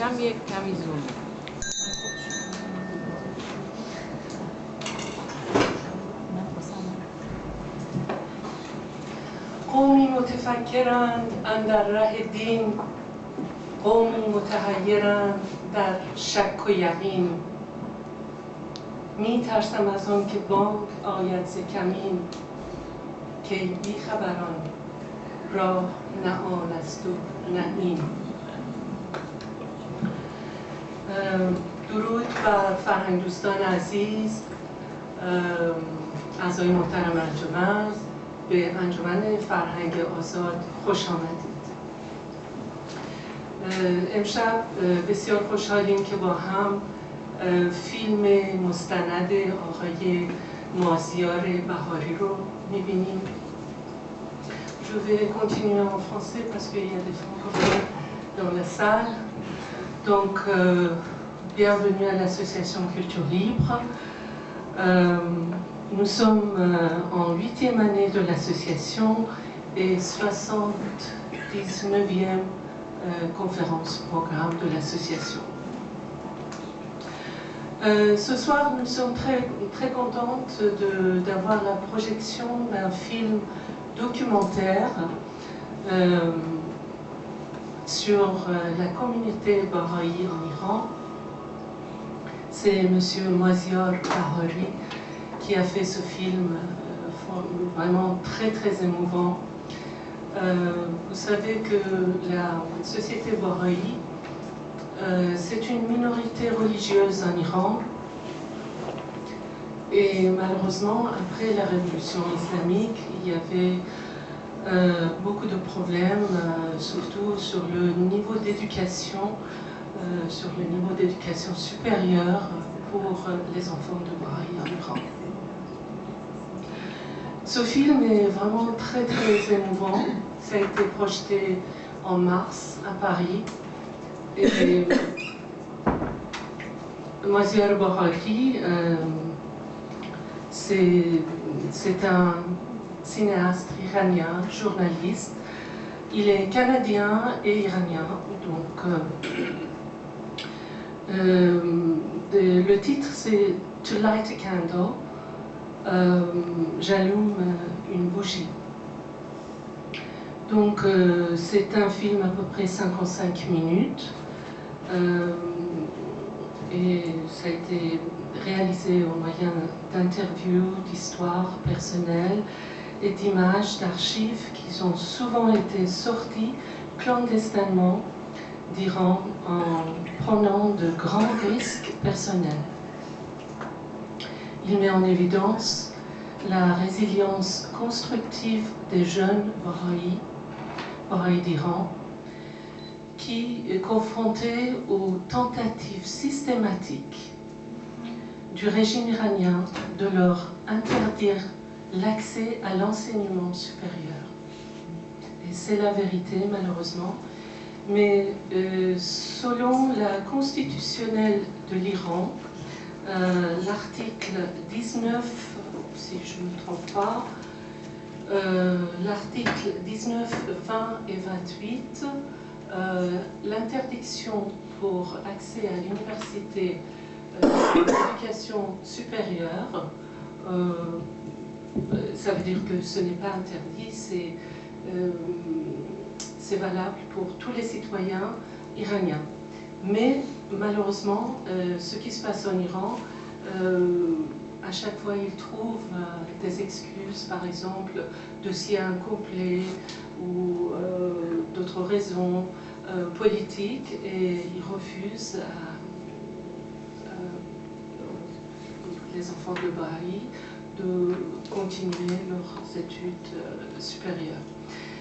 שם יהיה כמה איזון. قومی متفکرند اندر ره دین، قومی متحیرند در شک و یقین. می ترسم از آن که بانگ آید ز کمین، که بی خبران راه نه آن است و نه این. درود بر فرهنگ دوستان عزیز، اعضای محترم انجمن، به انجمن فرهنگ آزاد خوش آمدید. امشب بسیار خوشحالیم که با هم فیلم مستند آقای مازیار بهاری رو می‌بینیم. Je vais continuer en français parce qu'il y a des francophones dans la salle. Donc, bienvenue à l'association Culture Libre. Nous sommes en 8e année de l'association et 79e conférence programme de l'association. Ce soir, nous sommes très contentes d'avoir la projection d'un film documentaire sur la communauté Baha'i en Iran. C'est M. Maziar Bahari qui a fait ce film vraiment très émouvant. Vous savez que la société Baha'i, c'est une minorité religieuse en Iran. Et malheureusement, après la révolution islamique, il y avait beaucoup de problèmes, surtout sur le niveau d'éducation, supérieure pour les enfants de Baha'i en Iran. Ce film est vraiment très émouvant. Ça a été projeté en mars à Paris. Et Maziar Bahari, c'est un cinéaste iranien, journaliste. Il est canadien et iranien. Donc, le titre c'est To Light a Candle. J'allume une bougie. Donc, c'est un film à peu près 55 minutes. Et ça a été réalisé au moyen d'interviews, d'histoires personnelles et d'images, d'archives qui ont souvent été sorties clandestinement d'Iran en prenant de grands risques personnels. Il met en évidence la résilience constructive des jeunes Baha'i d'Iran, qui, confrontés aux tentatives systématiques du régime iranien de leur interdire l'accès à l'enseignement supérieur. Et c'est la vérité, malheureusement. Mais selon la constitutionnelle de l'Iran, l'article 19, si je ne me trompe pas, l'article 19, 20 et 28, l'interdiction pour accès à l'université d'éducation supérieure, ça veut dire que ce n'est pas interdit, c'est valable pour tous les citoyens iraniens. Mais malheureusement, ce qui se passe en Iran, à chaque fois ils trouvent des excuses, par exemple, dossier incomplet ou d'autres raisons politiques, et ils refusent les enfants de Baha'i de continuer leurs études supérieures.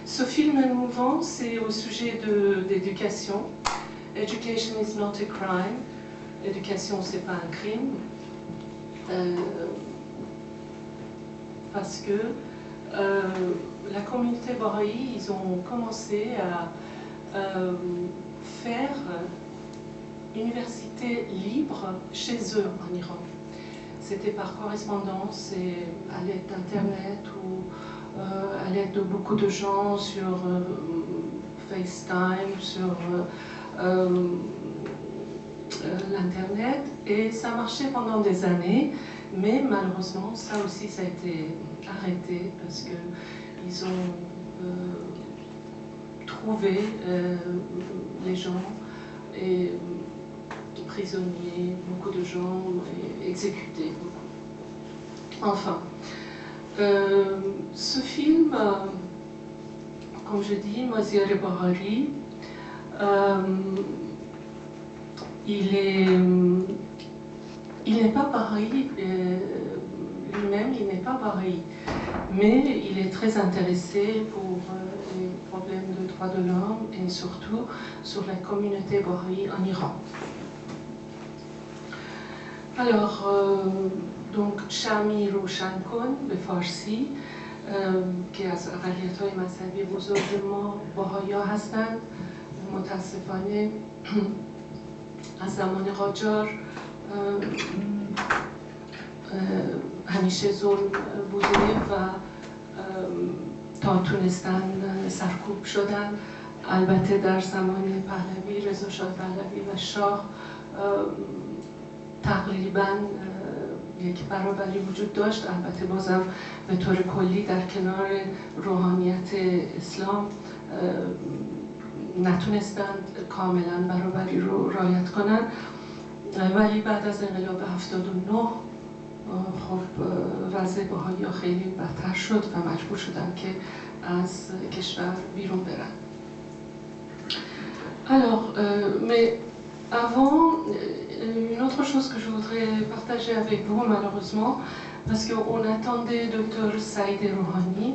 Ce film émouvant, c'est au sujet d'éducation. Education is not a crime. Éducation, c'est pas un crime. Parce que la communauté Baha'i, ils ont commencé à faire université libre chez eux en Iran. C'était par correspondance et à l'aide d'Internet ou à l'aide de beaucoup de gens sur FaceTime, sur l'Internet et ça marchait pendant des années, mais malheureusement, ça aussi, ça a été arrêté parce qu'ils ont trouvé les gens et prisonniers, beaucoup de gens et exécutés beaucoup. Enfin, ce film, comme je dis, Maziar Bahari, il n'est pas pareil, lui-même il n'est pas pareil, mais il est très intéressé pour les problèmes de droits de l'homme et surtout sur la communauté bahari en Iran. Alors, donc شمعی روشن کن به فارسی که از اقلیت‌های مذهبی بزرگ ما بهائی‌ها هستند. متاسفانه از زمان قاجار همیشه ظلم بوده و تا تونستن سرکوب شدن. البته در زمان پهلوی، رضاشاه پهلوی و شاه تقریباً یک برابری وجود داشت. البته بازم به طور کلی در کنار روحانیت اسلام نتونستند کاملا برابری رو رعایت کنن، ولی بعد از انقلاب 79 خب وضع بهائی‌ها خیلی بدتر شد و مجبور شدن که از کشور بیرون برن. Alors, mais avant, une autre chose que je voudrais partager avec vous, malheureusement, parce qu'on attendait Dr Saïd Rouhani,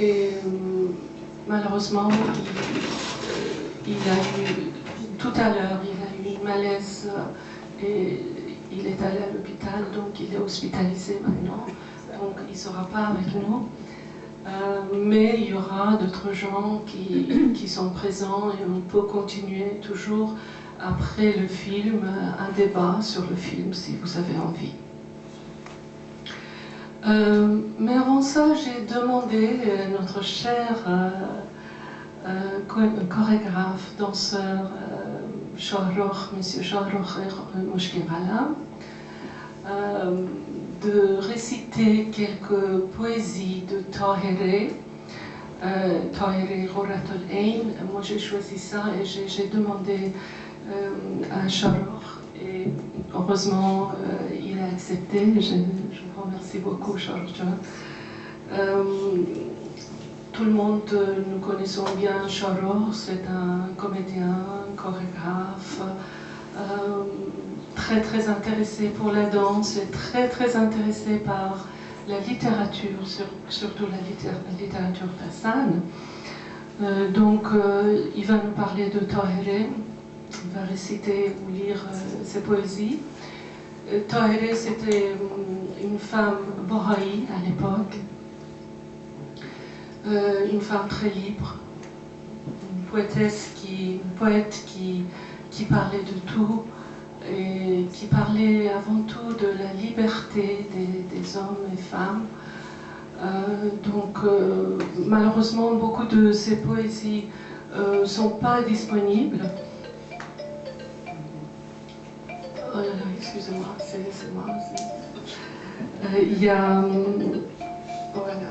et malheureusement, il a eu, tout à l'heure, il a eu une malaise et il est allé à l'hôpital, donc il est hospitalisé maintenant, donc il ne sera pas avec nous. Mais il y aura d'autres gens qui sont présents et on peut continuer toujours après le film, un débat sur le film si vous avez envie. Mais avant ça, j'ai demandé à notre cher chorégraphe, danseur, monsieur Shahrokh Moshkin-Ghalam, de réciter quelques poésies de Tahiré, Tahiré Ghurrat al-Ain. Moi j'ai choisi ça et j'ai demandé à Shahrokh et heureusement il a accepté. Je vous remercie beaucoup, Shahrokh. Tout le monde, nous connaissons bien Shahrokh, c'est un comédien, chorégraphe, très intéressé pour la danse et très intéressé par la littérature, surtout la littérature persane. Donc il va nous parler de Tahiré, il va réciter ou lire ses poésies. Tahiré, c'était une femme baha'i à l'époque, une femme très libre, une poète qui parlait de tout, et qui parlait avant tout de la liberté des hommes et femmes. Donc malheureusement beaucoup de ces poésies ne sont pas disponibles. Oh là là, excusez-moi, c'est moi. Il y a... Voilà.